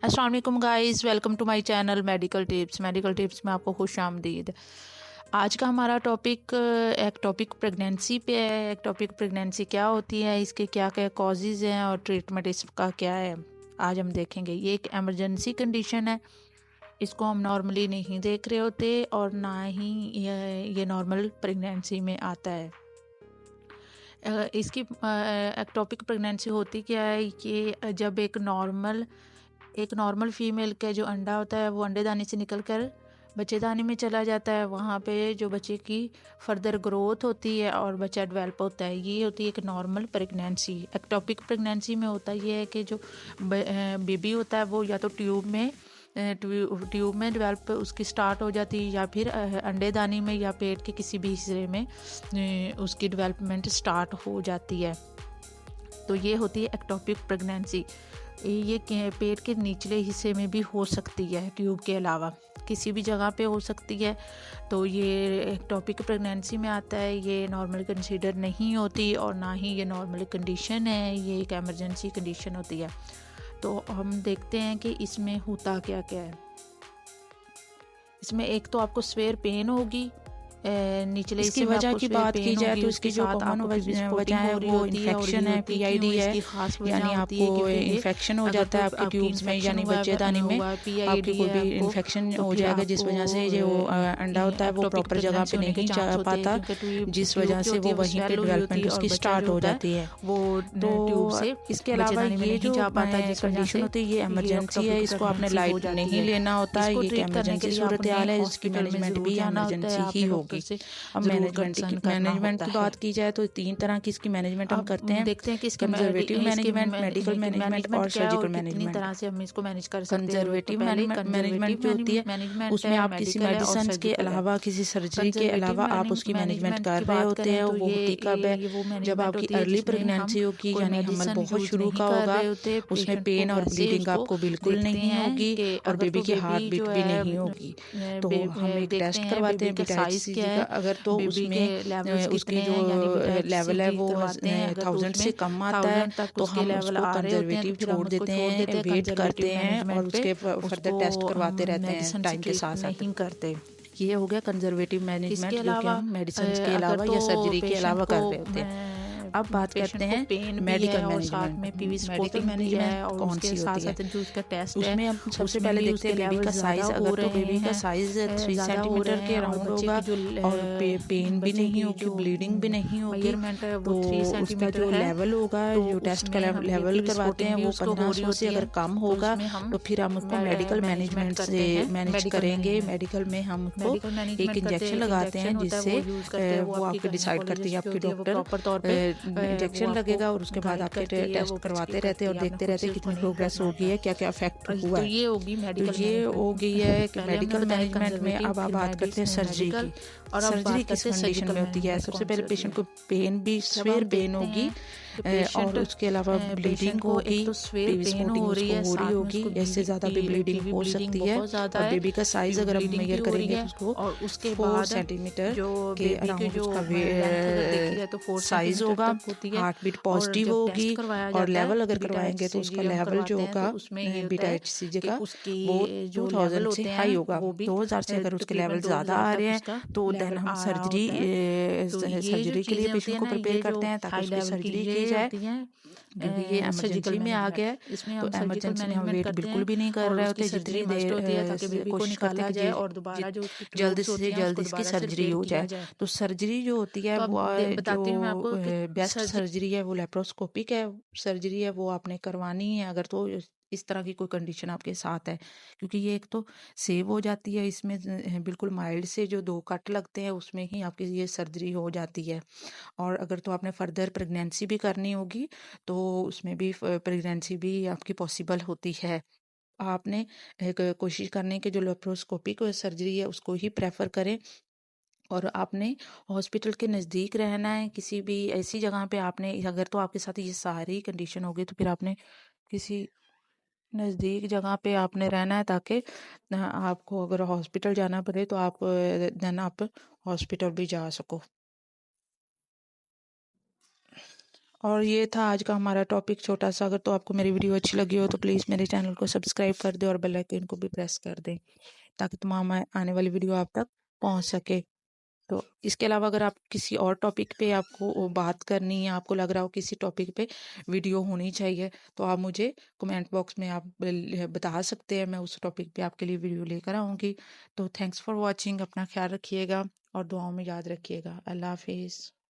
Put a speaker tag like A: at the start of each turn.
A: अस्सलाम वालेकुम guys, welcome to my channel medical tips में आपको खुश आमदीद। आज का हमारा टॉपिक एक टॉपिक प्रेगनेंसी पे है। एक टॉपिक प्रेगनेंसी क्या होती है, इसके क्या क्या कॉजेज़ हैं और ट्रीटमेंट इसका क्या है, आज हम देखेंगे। ये एक इमरजेंसी कंडीशन है, इसको हम नॉर्मली नहीं देख रहे होते और ना ही ये नॉर्मल प्रेगनेंसी में आता है। इसकी एक्टोपिक प्रेगनेंसी होती क्या है कि जब एक नॉर्मल फीमेल का जो अंडा होता है वो अंडेदानी से निकलकर बच्चेदानी में चला जाता है। वहाँ पे जो बच्चे की फर्दर ग्रोथ होती है और बच्चा डेवलप होता है, ये होती है एक नॉर्मल प्रेगनेंसी। एक्टोपिक प्रेगनेंसी में होता ये है कि जो बेबी होता है वो या तो ट्यूब में डेवलप उसकी स्टार्ट हो जाती है या फिर अंडेदानी में या पेट के किसी भी हिस्से में उसकी डेवलपमेंट स्टार्ट हो जाती है। तो ये होती है एक्टोपिक प्रेगनेंसी। ये पेट के निचले हिस्से में भी हो सकती है, ट्यूब के अलावा किसी भी जगह पे हो सकती है। तो ये एक्टोपिक प्रेगनेंसी में आता है, ये नॉर्मल कंसीडर नहीं होती और ना ही ये नॉर्मल कंडीशन है, ये एक एमरजेंसी कंडीशन होती है। तो हम देखते हैं कि इसमें होता क्या क्या है। इसमें एक तो आपको स्वेयर पेन होगी, निचले
B: इसकी वजह की बात की जाए तो इसकी जो कॉमन वजह है वो इन्फेक्शन है, पीआईडी है, यानी आपको इन्फेक्शन हो जाता है आपके ट्यूब्स में यानी बच्चेदानी में आपकी कोई भी इन्फेक्शन हो जाएगा जिस वजह से जो अंडा होता है वो प्रॉपर जगह पे नहीं जा पाता, जिस वजह से वो वहीं पे डेवलपमेंट उसकी स्टार्ट हो जाती है। तो इसके अलावा ये जो कंडीशन होती है ये इमरजेंसी है, इसको आपने लाइट नहीं लेना होता है, ये इमरजेंसी सूरत हाल है, इसकी मैनेजमेंट भी इमरजेंसी ही होगी। अब मैनेजमेंट की बात की जाए तो 3 तरह की इसकी मैनेजमेंट हम करते हैं।
A: देखते हैं कि इसकी
B: कंजर्वेटिव मैनेजमेंट, मेडिकल मैनेजमेंट और सर्जिकल मैनेजमेंट।
A: तरह से हम इसको मैनेज कर सकते हैं।
B: कंजर्वेटिव मैनेजमेंट जो होती है उसमें आप किसी मेडिसिन के अलावा किसी सर्जरी के अलावा आप उसकी मैनेजमेंट कर रहे होते हैं। वो होती कब है, जब आपकी अर्ली प्रेगनेंसी होगी यानी हमल बहुत शुरू का होगा, उसमें पेन और ब्लीडिंग आपको बिल्कुल नहीं होगी और बेबी की हार्ट बीट भी नहीं होगी। तो हम एक टेस्ट करवाते हैं बीटा का, अगर तो उसमें उसकी जो लेवल है वो 1000 से कम आता है तो हम उसको कंजर्वेटिव छोड़ देते हैं, वेट करते हैं और उसके फर्दर टेस्ट करवाते रहते हैं टाइम के साथ साथ।
A: करते।
B: ये हो गया कंजर्वेटिव मैनेजमेंट जो कि हम मेडिसिन के अलावा या सर्जरी के अलावा कर रहे होते हैं। अब बात करते हैं मेडिकल मैनेजमेंट कौन सी होती है। उसमें हम सबसे पहले देखते हैं बेबी का साइज। अगर तो बेबी का साइज 3 सेंटीमीटर के अराउंड होगा और पेन भी नहीं होगी, ब्लीडिंग भी नहीं होगी, तो उसका जो लेवल होगा, जो टेस्ट का लेवल करवाते हैं वो 1500 से अगर कम होगा तो फिर हम उसको मेडिकल मैनेजमेंट से मैनेज करेंगे। मेडिकल में हम उसको एक इंजेक्शन लगाते हैं जिससे वो आपको डिसाइड करती है आपके डॉक्टर, इंजेक्शन लगेगा और उसके बाद आपके टेस्ट करवाते रहते हैं और देखते रहते हैं कितनी प्रोग्रेस हो गई है, क्या क्या इफेक्ट हुआ है।
A: ये होगी
B: मेडिकल मैनेजमेंट में। अब आप बात करते हैं सर्जरी की। सर्जरी किस कंडीशन में होती है? सबसे पहले पेशेंट को पेन भी स्वेयर पेन होगी और उसके अलावा ब्लीडिंग होगी, हो रही होगी, इससे ज़्यादा भी ब्लीडिंग हो सकती है। और बेबी का साइज अगर हम मेजर करेंगे तो उसको
A: और उसके
B: 4 सेंटीमीटर के अराउंड उसका साइज होगा। हार्ट बीट पॉजिटिव होगी और लेवल अगर करवाएंगे तो उसका लेवल जो होगा बीटा HCG का वो 2000 से हाई होगा। 2000 से अगर उसके लेवल ज़्यादा आ रहे हैं तो देन हम सर्जरी के लिए पेशेंट को प्रिपेयर करते हैं ताकि उसकी सर्जरी की जाए, क्योंकि ये इमरजेंसी में आ गया है। तो इमरजेंसी में हम वेट बिल्कुल भी नहीं कर रहे होते, जितनी देर कोशिश करते हैं कि
A: दोबारा जो
B: जल्द से जल्द इसकी सर्जरी हो जाए। तो सर्जरी जो होती है वो जो बेस्ट सर्जरी है वो लेप्रोस्कोपिक है सर्जरी है, वो आपने करवानी है अगर तो इस तरह की कोई कंडीशन आपके साथ है, क्योंकि ये एक तो सेव हो जाती है, इसमें बिल्कुल माइल्ड से जो 2 कट लगते हैं उसमें ही आपकी ये सर्जरी हो जाती है। और अगर तो आपने फर्दर प्रेगनेंसी भी करनी होगी तो उसमें भी प्रेगनेंसी भी आपकी पॉसिबल होती है। आपने कोशिश करने के जो लेप्रोस्कोपिक सर्जरी है उसको ही प्रेफर करें और आपने हॉस्पिटल के नज़दीक रहना है। किसी भी ऐसी जगह पे आपने, अगर तो आपके साथ ये सारी कंडीशन होगी तो फिर आपने किसी नज़दीक जगह पे आपने रहना है ताकि आपको अगर हॉस्पिटल जाना पड़े तो आप देन आप हॉस्पिटल भी जा सको। और ये था आज का हमारा टॉपिक छोटा सा। अगर तो आपको मेरी वीडियो अच्छी लगी हो तो प्लीज़ मेरे चैनल को सब्सक्राइब कर दें और बेल आइकन को भी प्रेस कर दें ताकि तमाम आने वाली वीडियो आप तक पहुंच सके। तो इसके अलावा अगर आप किसी और टॉपिक पे आपको बात करनी है, आपको लग रहा हो किसी टॉपिक पे वीडियो होनी चाहिए, तो आप मुझे कमेंट बॉक्स में आप बता सकते हैं। मैं उस टॉपिक पे आपके लिए वीडियो लेकर आऊँगी। तो थैंक्स फॉर वॉचिंग। अपना ख्याल रखिएगा और दुआओं में याद रखिएगा। अल्लाह हाफिज़।